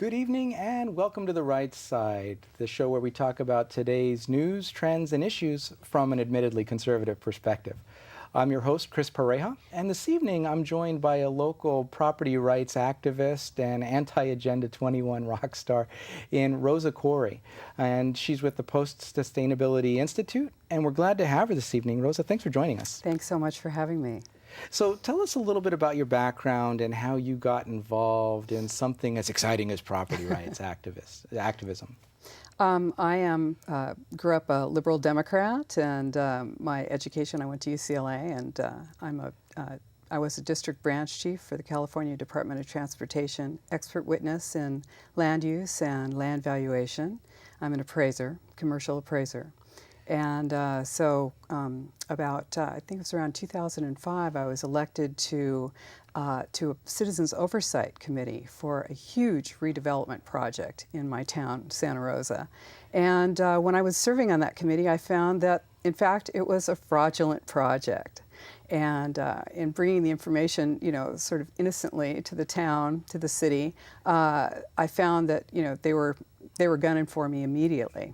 Good evening and welcome to The Right Side, the show where we talk about today's news, trends, and issues from an admittedly conservative perspective. I'm your host, Chris Pareja, and this evening I'm joined by a local property rights activist and anti-Agenda 21 rock star in Rosa Koire. And she's with the Post-Sustainability Institute, and we're glad to have her this evening. Rosa, thanks for joining us. Thanks so much for having me. So tell us a little bit about your background and how you got involved in something as exciting as property rights activism. Grew up a liberal Democrat, and my education, I went to UCLA, and I was a district branch chief for the California Department of Transportation, expert witness in land use and land valuation. I'm an appraiser, commercial appraiser. And I think it was around 2005, I was elected to a Citizens Oversight Committee for a huge redevelopment project in my town, Santa Rosa. And when I was serving on that committee, I found that, in fact, it was a fraudulent project. And in bringing the information, sort of innocently to the town, to the city, I found that, they were gunning for me immediately.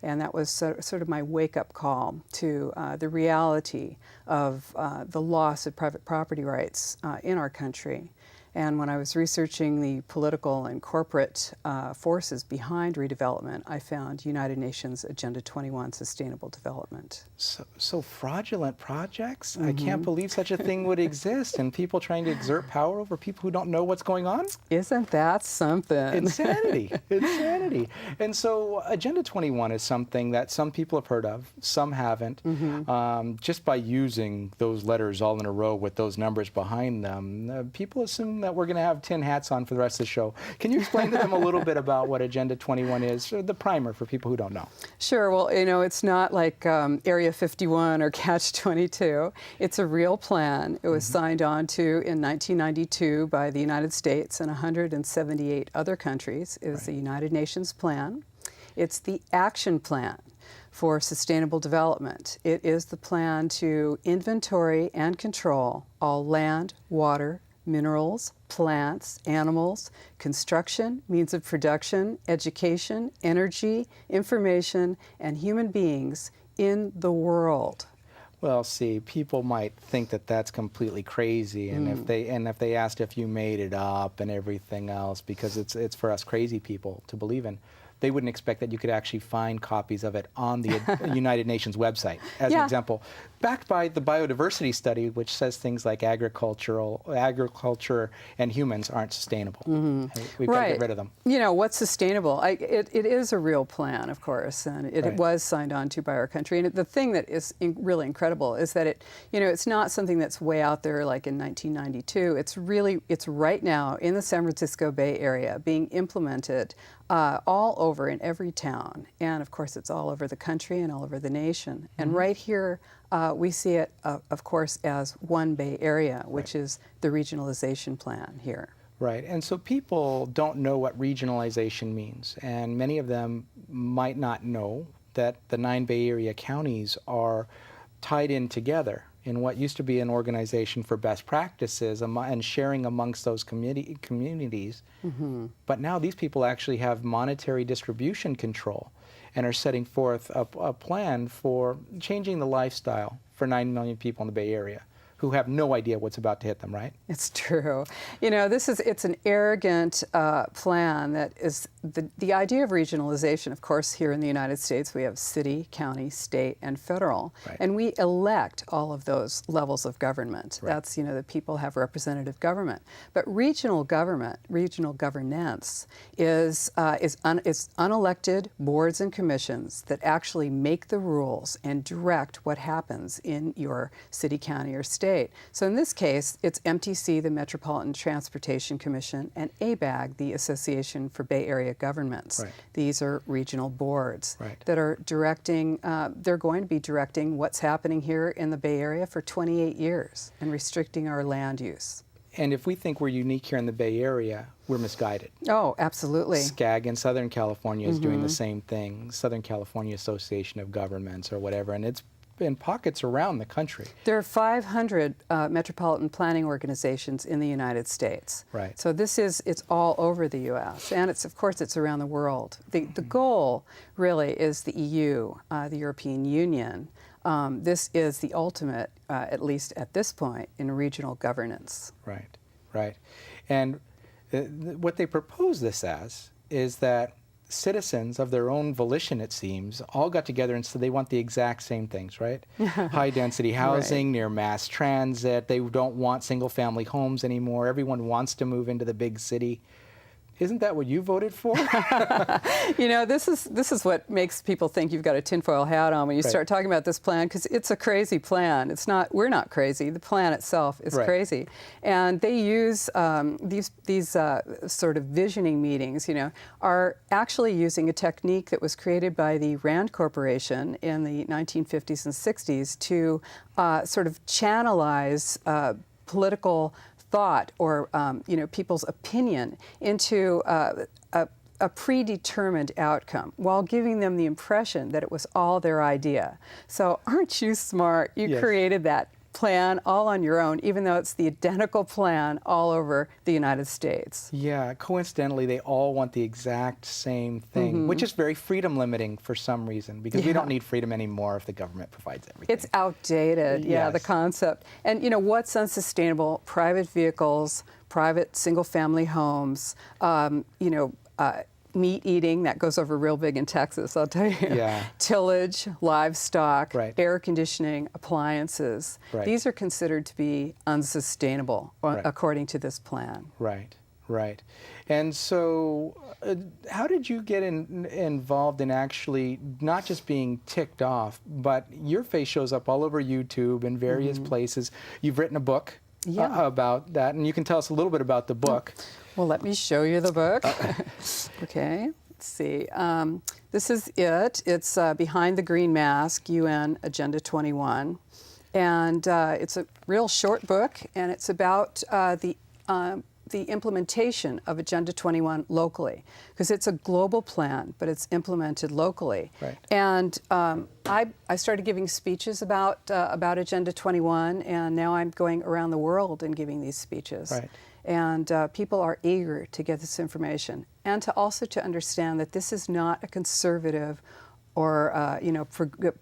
And that was sort of my wake-up call to the reality of the loss of private property rights in our country. And when I was researching the political and corporate forces behind redevelopment, I found United Nations Agenda 21 Sustainable Development. So fraudulent projects? Mm-hmm. I can't believe such a thing would exist, and people trying to exert power over people who don't know what's going on? Isn't that something? Insanity. Insanity. And so Agenda 21 is something that some people have heard of, some haven't. Mm-hmm. Just by using those letters all in a row with those numbers behind them, people assume that we're going to have tin hats on for the rest of the show. Can you explain to them a little bit about what Agenda 21 is, or the primer for people who don't know? Sure. Well, it's not like Area 51 or Catch 22. It's a real plan. It was signed on to in 1992 by the United States and 178 other countries. It is the United Nations plan. It's the action plan for sustainable development. It is the plan to inventory and control all land, water, minerals, plants, animals, construction, means of production, education, energy, information, and human beings in the world. Well, see, people might think that that's completely crazy, and if they asked if you made it up and everything else, because it's for us crazy people to believe in, they wouldn't expect that you could actually find copies of it on the United Nations website, as an example, backed by the biodiversity study, which says things like agriculture and humans aren't sustainable. Mm-hmm. We've got to get rid of them. What's sustainable? It is a real plan, of course, and it was signed on to by our country. And the thing that is really incredible is that it's not something that's way out there like in 1992. It's right now in the San Francisco Bay Area being implemented all over in every town. And of course, it's all over the country and all over the nation. And right here, we see it, of course, as one Bay Area, which is the regionalization plan here. Right, and so people don't know what regionalization means, and many of them might not know that the 9 Bay Area counties are tied in together in what used to be an organization for best practices and sharing amongst those communities. Mm-hmm. But now these people actually have monetary distribution control and are setting forth a plan for changing the lifestyle for 9 million people in the Bay Area who have no idea what's about to hit them, right? It's true. It's an arrogant plan that is the idea of regionalization. Of course, here in the United States, we have city, county, state, and federal. Right. And we elect all of those levels of government. Right. That's, the people have representative government. But regional government, regional governance is unelected boards and commissions that actually make the rules and direct what happens in your city, county, or state. So in this case, it's MTC, the Metropolitan Transportation Commission, and ABAG, the Association for Bay Area Governments. Right. These are regional boards that are directing, they're going to be directing what's happening here in the Bay Area for 28 years and restricting our land use. And if we think we're unique here in the Bay Area, we're misguided. Oh, absolutely. SCAG in Southern California is doing the same thing, Southern California Association of Governments or whatever, and it's in pockets around the country. There are 500 metropolitan planning organizations in the United States. Right. So it's all over the U.S. and of course it's around the world. The goal really is the EU, the European Union. This is the ultimate, at least at this point, in regional governance. Right, right. And what they propose this as is that citizens of their own volition, it seems, all got together and said they want the exact same things, right? High density housing, near mass transit. They don't want single family homes anymore. Everyone wants to move into the big city. Isn't that what you voted for? You know, this is what makes people think you've got a tinfoil hat on when you start talking about this plan, because it's a crazy plan. It's not. We're not crazy. The plan itself is crazy, and they use these sort of visioning meetings. You know, are actually using a technique that was created by the Rand Corporation in the 1950s and 60s to sort of channelize political thought or people's opinion into a predetermined outcome while giving them the impression that it was all their idea. So aren't you smart? You created that plan all on your own, even though it's the identical plan all over the United States. Yeah, coincidentally, they all want the exact same thing, which is very freedom limiting for some reason, because we don't need freedom anymore if the government provides everything. It's outdated, the concept. And you know, what's unsustainable? Private vehicles, private single-family homes, meat eating, that goes over real big in Texas, I'll tell you. Tillage, livestock, air conditioning, appliances. These are considered to be unsustainable according to this plan. Right. And so how did you get involved in actually not just being ticked off, but your face shows up all over YouTube and various places. You've written a book about that, and you can tell us a little bit about the book. Well, let me show you the book. Okay, let's see. This is it. It's Behind the Green Mask, UN Agenda 21. And it's a real short book, and it's about the implementation of Agenda 21 locally, because it's a global plan, but it's implemented locally. And I started giving speeches about Agenda 21, and now I'm going around the world and giving these speeches. And people are eager to get this information, and to understand that this is not a conservative or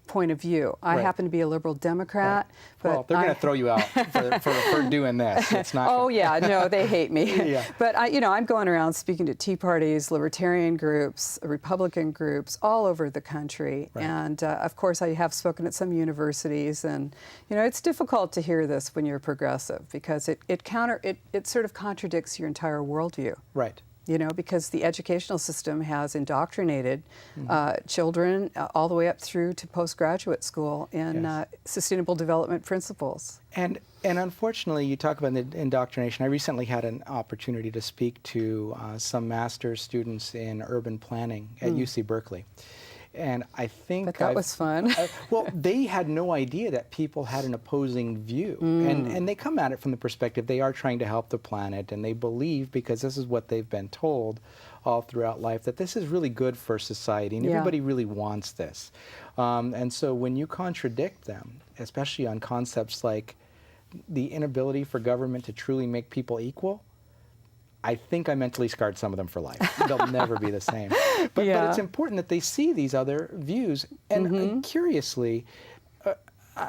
point of view. I happen to be a liberal Democrat. But well, they're going to throw you out for doing this. It's not. Oh yeah, no, they hate me. But I'm going around speaking to Tea parties, libertarian groups, Republican groups all over the country, and of course I have spoken at some universities. And it's difficult to hear this when you're progressive, because it sort of contradicts your entire worldview. Because the educational system has indoctrinated children all the way up through to postgraduate school in sustainable development principles. And unfortunately, you talk about the indoctrination. I recently had an opportunity to speak to some master's students in urban planning at UC Berkeley. And I think that was fun. Well, they had no idea that people had an opposing view. And they come at it from the perspective they are trying to help the planet, and they believe, because this is what they've been told all throughout life, that this is really good for society, and everybody really wants this. And so when you contradict them, especially on concepts like the inability for government to truly make people equal, I think I mentally scarred some of them for life. They'll never be the same. But it's important that they see these other views. And curiously,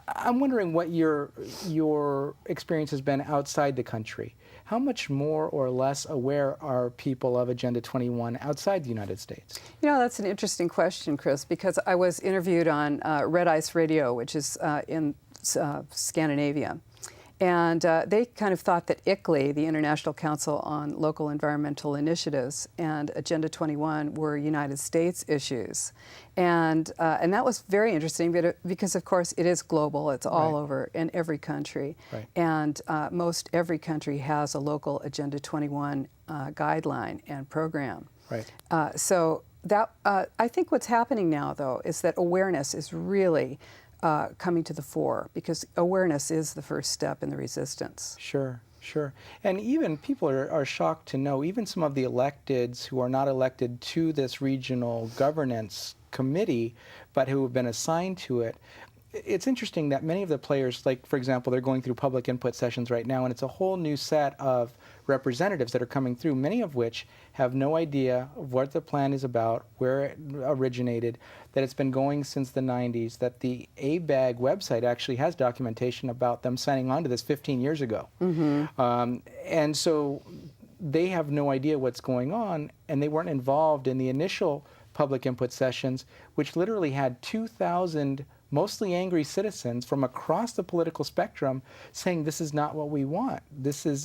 I'm wondering what your experience has been outside the country. How much more or less aware are people of Agenda 21 outside the United States? That's an interesting question, Chris, because I was interviewed on Red Ice Radio, which is in Scandinavia. And they kind of thought that ICLEI, the International Council on Local Environmental Initiatives, and Agenda 21 were United States issues. And that was very interesting, because, of course, it is global. It's all over in every country. And most every country has a local Agenda 21 guideline and program. So that I think what's happening now, though, is that awareness is really coming to the fore, because awareness is the first step in the resistance. Sure. And even people are shocked to know, even some of the electeds who are not elected to this regional governance committee, but who have been assigned to it, it's interesting that many of the players, like, for example, they're going through public input sessions right now, and it's a whole new set of representatives that are coming through, many of which have no idea of what the plan is about, where it originated, that it's been going since the 90s, that the ABAG website actually has documentation about them signing on to this 15 years ago. And so they have no idea what's going on, and they weren't involved in the initial public input sessions, which literally had 2,000 mostly angry citizens from across the political spectrum saying, this is not what we want.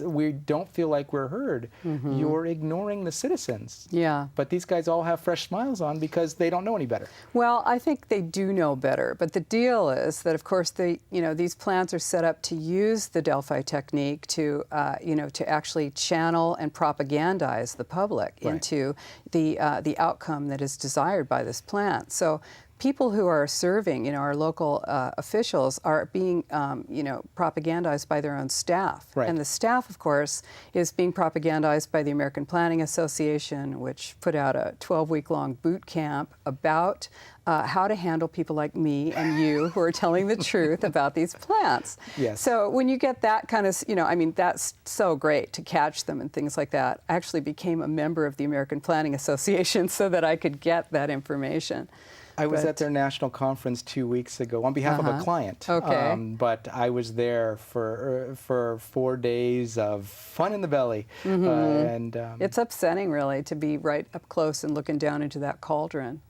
We don't feel like we're heard. You're ignoring the citizens. Yeah. But these guys all have fresh smiles on because they don't know any better. Well, I think they do know better, but the deal is that, of course, these plans are set up to use the Delphi technique to, to actually channel and propagandize the public into the outcome that is desired by this plan. So people who are serving, our local officials are being, propagandized by their own staff. And the staff, of course, is being propagandized by the American Planning Association, which put out a 12-week-long boot camp about how to handle people like me and you who are telling the truth about these plans. Yes. So when you get that kind of, that's so great to catch them and things like that. I actually became a member of the American Planning Association so that I could get that information. I was at their national conference 2 weeks ago on behalf of a client. Okay. But I was there for 4 days of fun in the belly. It's upsetting, really, to be right up close and looking down into that cauldron,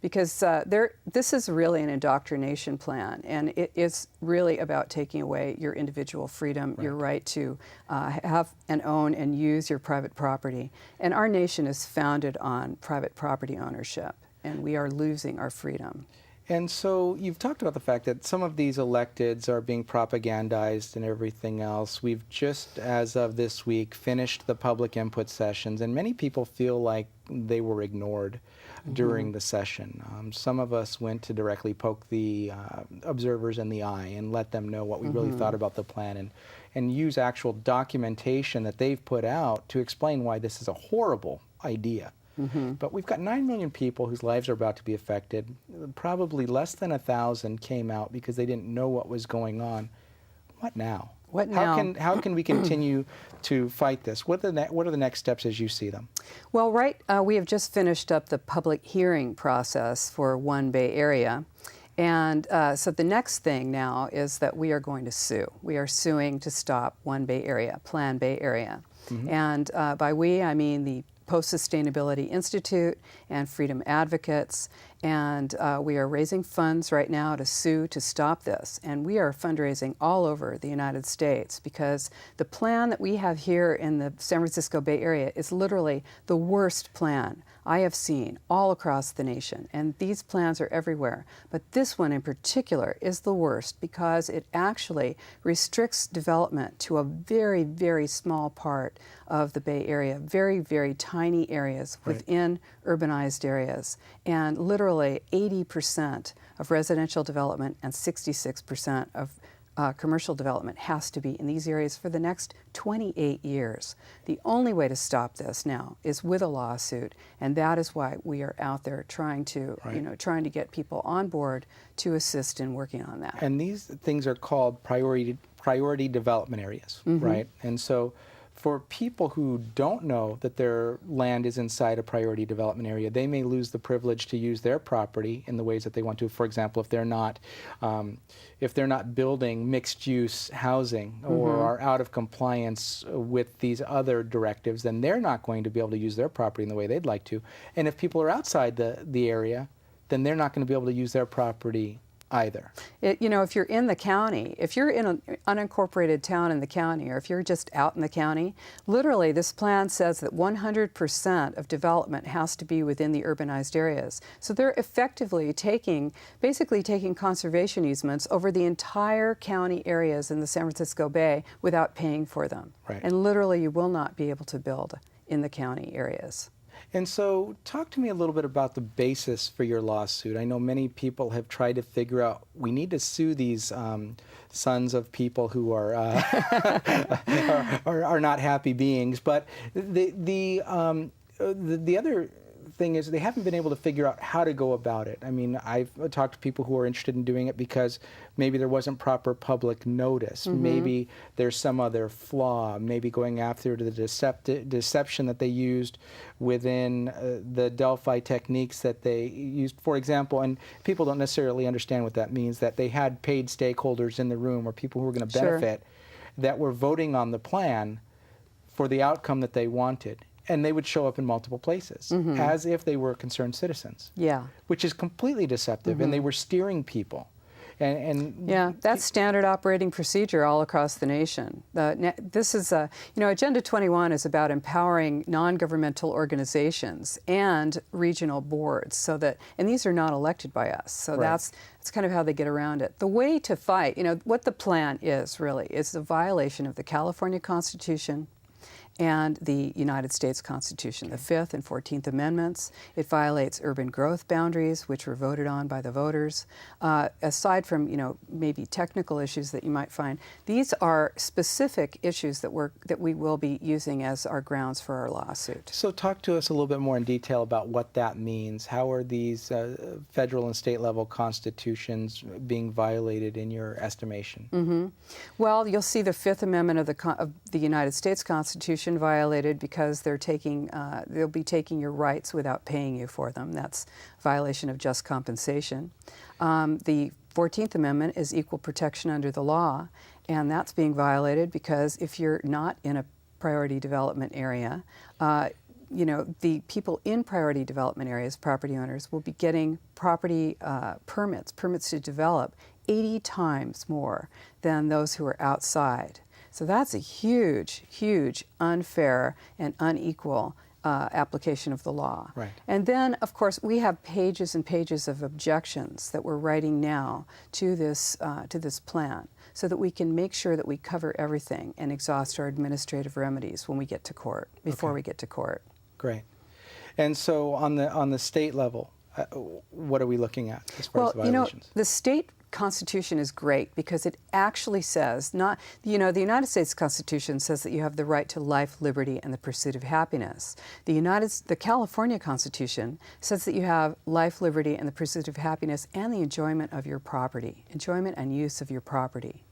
because this is really an indoctrination plan, and it is really about taking away your individual freedom, your right to have and own and use your private property. And our nation is founded on private property ownership, and we are losing our freedom. And so you've talked about the fact that some of these electeds are being propagandized and everything else. We've just, as of this week, finished the public input sessions, and many people feel like they were ignored during the session. Some of us went to directly poke the observers in the eye and let them know what we really thought about the plan, and use actual documentation that they've put out to explain why this is a horrible idea. But we've got 9 million people whose lives are about to be affected. Probably less than 1,000 came out because they didn't know what was going on. What now? What now? How can we continue to fight this? What are the next steps as you see them? Well, we have just finished up the public hearing process for One Bay Area. And so the next thing now is that we are going to sue. We are suing to stop One Bay Area, Plan Bay Area. And by we, I mean the Post-Sustainability Institute and Freedom Advocates, and we are raising funds right now to sue to stop this. And we are fundraising all over the United States because the plan that we have here in the San Francisco Bay Area is literally the worst plan I have seen all across the nation, and these plans are everywhere. But this one in particular is the worst because it actually restricts development to a very, very small part of the Bay Area, very, very tiny areas within urbanized areas. And literally 80% of residential development and 66% of commercial development has to be in these areas for the next 28 years. The only way to stop this now is with a lawsuit, and that is why we are out there trying to, trying to get people on board to assist in working on that. And these things are called priority development areas, right? And so for people who don't know that their land is inside a priority development area, they may lose the privilege to use their property in the ways that they want to. For example, if they're not building mixed-use housing or are out of compliance with these other directives, then they're not going to be able to use their property in the way they'd like to. And if people are outside the area, then they're not going to be able to use their property either. If you're in the county, if you're in an unincorporated town in the county, or if you're just out in the county, literally this plan says that 100% of development has to be within the urbanized areas. So they're effectively basically taking conservation easements over the entire county areas in the San Francisco Bay without paying for them. And literally you will not be able to build in the county areas. And so talk to me a little bit about the basis for your lawsuit. I know many people have tried to figure out, we need to sue these sons of people who are are not happy beings. But the other thing is they haven't been able to figure out how to go about it. I mean, I've talked to people who are interested in doing it because maybe there wasn't proper public notice. Maybe there's some other flaw. Maybe going after the deception that they used within the Delphi techniques that they used. For example, and people don't necessarily understand what that means, that they had paid stakeholders in the room or people who were going to benefit that were voting on the plan for the outcome that they wanted. And they would show up in multiple places as if they were concerned citizens. Yeah. Which is completely deceptive. And they were steering people. And yeah, that's standard operating procedure all across the nation. This is, Agenda 21 is about empowering non-governmental organizations and regional boards so that, and these are not elected by us, so that's kind of how they get around it. The way to fight, what the plan is really, is the violation of the California Constitution and the United States Constitution, the 5th and 14th Amendments. It violates urban growth boundaries, which were voted on by the voters. Aside from, maybe technical issues that you might find, these are specific issues that we will be using as our grounds for our lawsuit. So talk to us a little bit more in detail about what that means. How are these federal and state level constitutions being violated in your estimation? Well, you'll see the 5th Amendment of the United States Constitution violated because they'll be taking your rights without paying you for them. That's a violation of just compensation. The 14th Amendment is equal protection under the law, and that's being violated because if you're not in a priority development area, the people in priority development areas, property owners, will be getting property permits to develop 80 times more than those who are outside. So that's a huge, huge unfair and unequal application of the law. Right. And then, of course, we have pages and pages of objections that we're writing now to this plan so that we can make sure that we cover everything and exhaust our administrative remedies when we get to court, before we get to court. Great. And so on the state level, what are we looking at as far as violations? The state Constitution is great because it actually says, the United States Constitution says that you have the right to life, liberty, and the pursuit of happiness. The California Constitution says that you have life, liberty, and the pursuit of happiness and the enjoyment of your property, enjoyment and use of your property.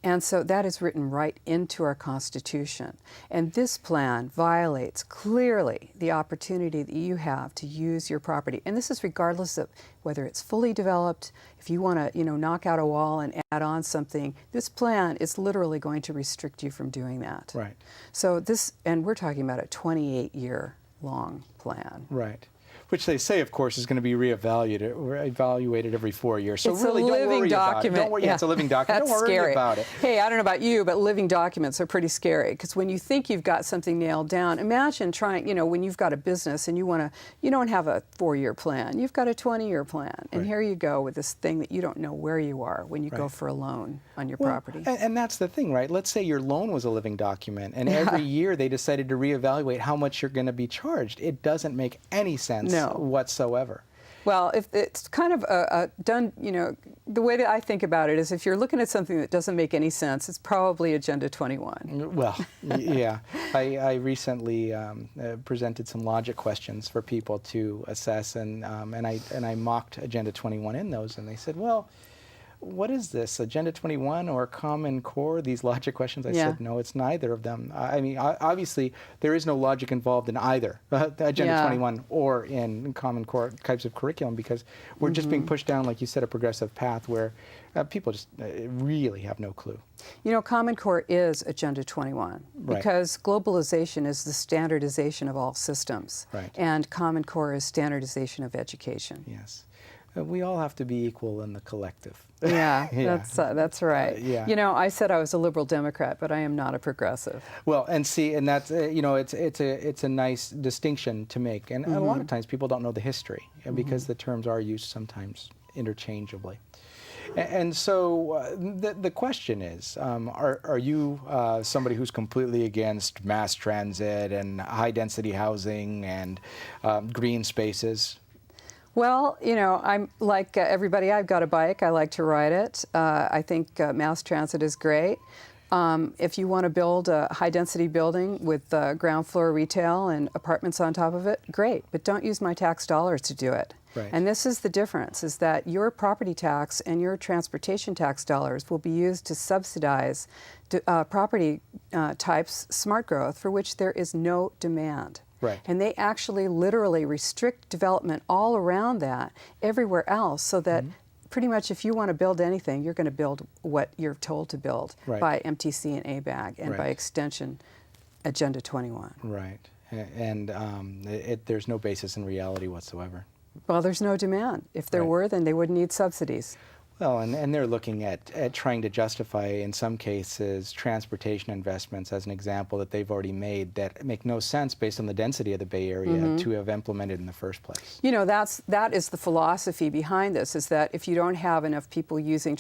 And so that is written right into our Constitution. And this plan violates clearly the opportunity that you have to use your property. And this is regardless of whether it's fully developed. If you want to, knock out a wall and add on something, this plan is literally going to restrict you from doing that. Right. So and we're talking about a 28-year long plan. Right. Which they say, of course, is going to be evaluated every 4 years. So it's really, a living don't worry document. About it. Don't worry, it's a living document. That's Don't worry scary. about it. Hey, I don't know about you, but living documents are pretty scary because when you think you've got something nailed down, imagine trying, when you've got a business and you don't have a 4-year plan, you've got a 20-year plan, and here you go with this thing that you don't know where you are when you go for a loan on your property. And that's the thing, right? Let's say your loan was a living document, and every year they decided to reevaluate how much you're going to be charged. It doesn't make any sense whatsoever. Well, if it's kind of done, the way that I think about it is if you're looking at something that doesn't make any sense, it's probably Agenda 21. Well, yeah. I recently presented some logic questions for people to assess, and I mocked Agenda 21 in those, and they said, well, what is this, Agenda 21 or Common Core, these logic questions? I said, no, it's neither of them. I mean, obviously, there is no logic involved in either Agenda 21 or in Common Core types of curriculum because we're just being pushed down, like you said, a progressive path where people just really have no clue. Common Core is Agenda 21 because globalization is the standardization of all systems. Right. And Common Core is standardization of education. Yes. We all have to be equal in the collective. Yeah, that's right. I said I was a liberal Democrat, but I am not a progressive. Well, and that's it's a nice distinction to make, and a lot of times people don't know the history, because the terms are used sometimes interchangeably. And so the question is, are you somebody who's completely against mass transit and high-density housing and green spaces? Well, I'm like everybody. I've got a bike. I like to ride it. I think mass transit is great. If you want to build a high-density building with ground floor retail and apartments on top of it, great, but don't use my tax dollars to do it. Right. And this is the difference, is that your property tax and your transportation tax dollars will be used to subsidize property types, smart growth, for which there is no demand. Right. And they actually literally restrict development all around that everywhere else, so that pretty much if you want to build anything, you're going to build what you're told to build by MTC and ABAG, and by extension, Agenda 21. Right. And there's no basis in reality whatsoever. Well, there's no demand. If there were, then they wouldn't need subsidies. Well, and they're looking at trying to justify, in some cases, transportation investments as an example that they've already made that make no sense based on the density of the Bay Area to have implemented in the first place. You know, that is the philosophy behind this, is that if you don't have enough people using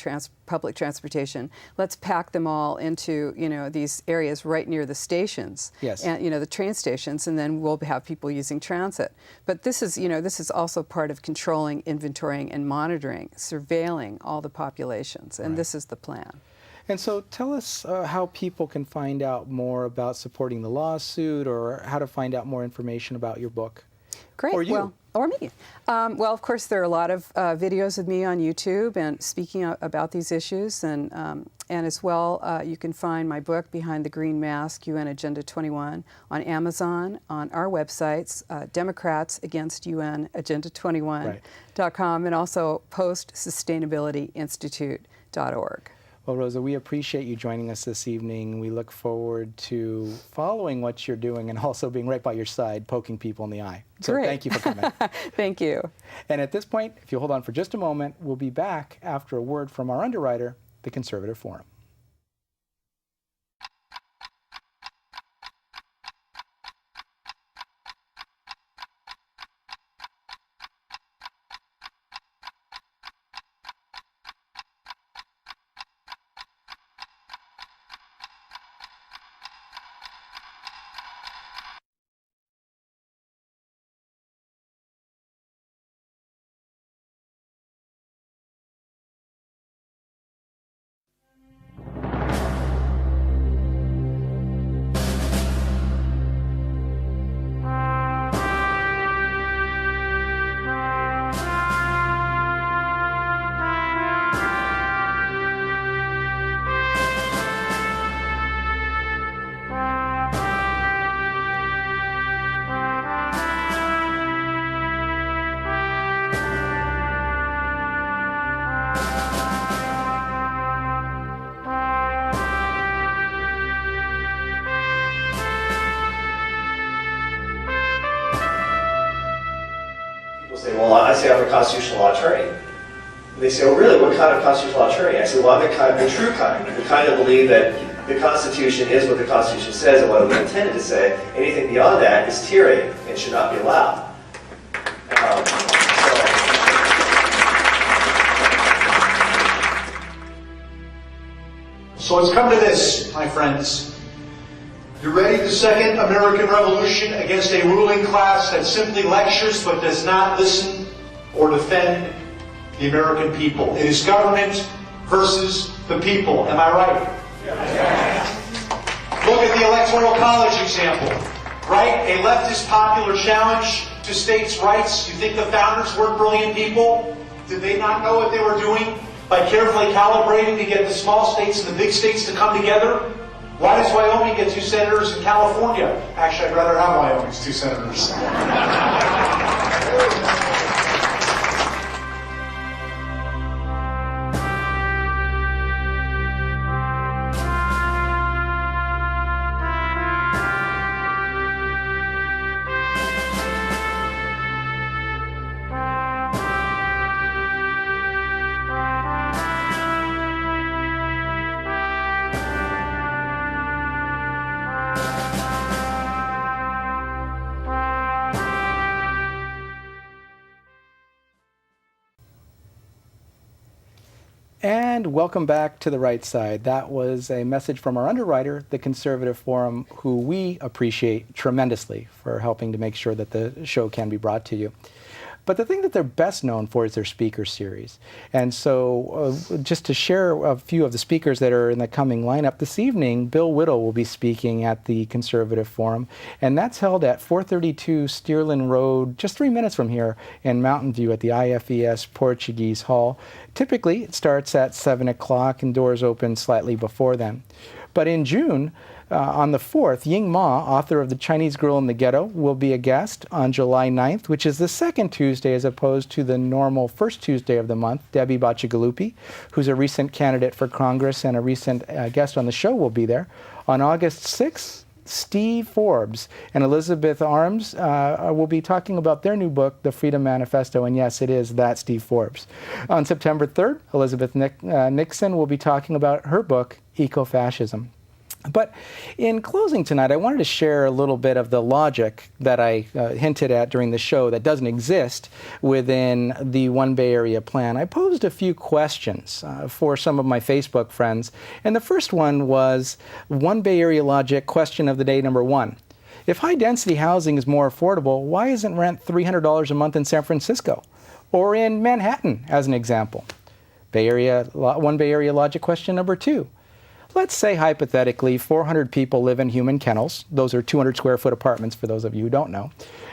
public transportation, let's pack them all into, you know, these areas right near the stations. Yes. And, you know, the train stations, and then we'll have people using transit. But this is, you know, this is also part of controlling, inventorying, and monitoring, surveilling all the populations, and this is the plan. And so tell us how people can find out more about supporting the lawsuit, or how to find out more information about your book. Great. Or you. Well, or me. Well, of course, there are a lot of videos of me on YouTube and speaking about these issues, and as well, you can find my book, Behind the Green Mask, UN Agenda 21, on Amazon, on our websites, Democrats Against UN Agenda 21.com, and also postsustainabilityinstitute.org. Well, Rosa, we appreciate you joining us this evening. We look forward to following what you're doing and also being right by your side, poking people in the eye. So Great. Thank you for coming. Thank you. And at this point, if you'll hold on for just a moment, we'll be back after a word from our underwriter, the Conservative Forum. Say, well, I say I'm a constitutional law attorney. And they say, oh, really? What kind of constitutional law attorney? I say, well, I'm the true kind, the kind that believe that the Constitution is what the Constitution says and what it was intended to say. Anything beyond that is tyranny and should not be allowed. So it's come to this, my friends. You ready? The second American Revolution against a ruling class that simply lectures but does not listen or defend the American people. It is government versus the people. Am I right? Yes. Look at the Electoral College example. Right? A leftist popular challenge to states' rights. You think the founders weren't brilliant people? Did they not know what they were doing by carefully calibrating to get the small states and the big states to come together? Why does Wyoming get 2 senators in California? Actually, I'd rather have Wyoming's 2 senators. And welcome back to The Right Side. That was a message from our underwriter, the Conservative Forum, who we appreciate tremendously for helping to make sure that the show can be brought to you. But the thing that they're best known for is their speaker series. And so just to share a few of the speakers that are in the coming lineup this evening, Bill Whittle will be speaking at the Conservative Forum, and that's held at 432 Stearland Road, just 3 minutes from here in Mountain View at the IFES Portuguese Hall. Typically, it starts at 7 o'clock and doors open slightly before then. But in June, on the 4th, Ying Ma, author of The Chinese Girl in the Ghetto, will be a guest on July 9th, which is the second Tuesday as opposed to the normal first Tuesday of the month. Debbie Bacigalupi, who's a recent candidate for Congress and a recent guest on the show, will be there. On August 6th, Steve Forbes and Elizabeth Arms will be talking about their new book, The Freedom Manifesto, and yes, it is that Steve Forbes. On September 3rd, Elizabeth Nixon will be talking about her book, Ecofascism. But in closing tonight, I wanted to share a little bit of the logic that I hinted at during the show that doesn't exist within the One Bay Area plan. I posed a few questions for some of my Facebook friends, and the first one was One Bay Area logic question of the day number 1. If high-density housing is more affordable, why isn't rent $300 a month in San Francisco or in Manhattan, as an example? One Bay Area logic question number 2. Let's say, hypothetically, 400 people live in human kennels. Those are 200 square foot apartments, for those of you who don't know.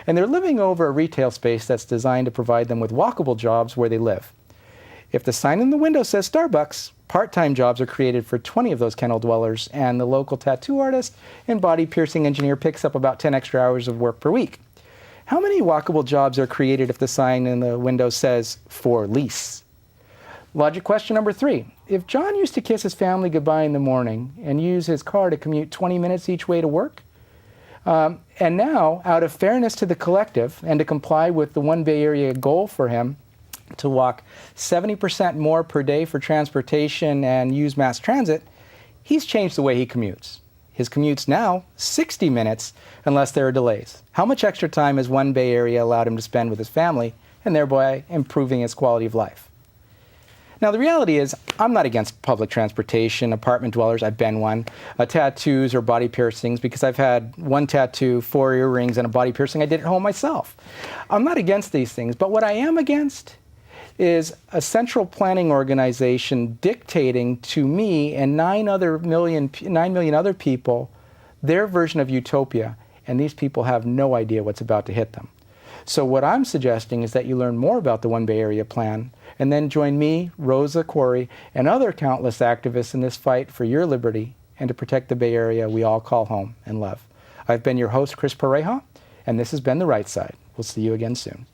And they're living over a retail space that's designed to provide them with walkable jobs where they live. If the sign in the window says Starbucks, part-time jobs are created for 20 of those kennel dwellers, and the local tattoo artist and body piercing engineer picks up about 10 extra hours of work per week. How many walkable jobs are created if the sign in the window says for lease? Logic question number 3. If John used to kiss his family goodbye in the morning and use his car to commute 20 minutes each way to work, and now, out of fairness to the collective and to comply with the One Bay Area goal for him to walk 70% more per day for transportation and use mass transit, he's changed the way he commutes. His commute's now 60 minutes unless there are delays. How much extra time has One Bay Area allowed him to spend with his family and thereby improving his quality of life? Now, the reality is, I'm not against public transportation, apartment dwellers, I've been one, tattoos or body piercings, because I've had 1 tattoo, 4 earrings, and a body piercing I did at home myself. I'm not against these things, but what I am against is a central planning organization dictating to me and 9 million other people their version of utopia, and these people have no idea what's about to hit them. So what I'm suggesting is that you learn more about the One Bay Area plan, and then join me, Rosa Koire, and other countless activists in this fight for your liberty and to protect the Bay Area we all call home and love. I've been your host, Chris Pareja, and this has been The Right Side. We'll see you again soon.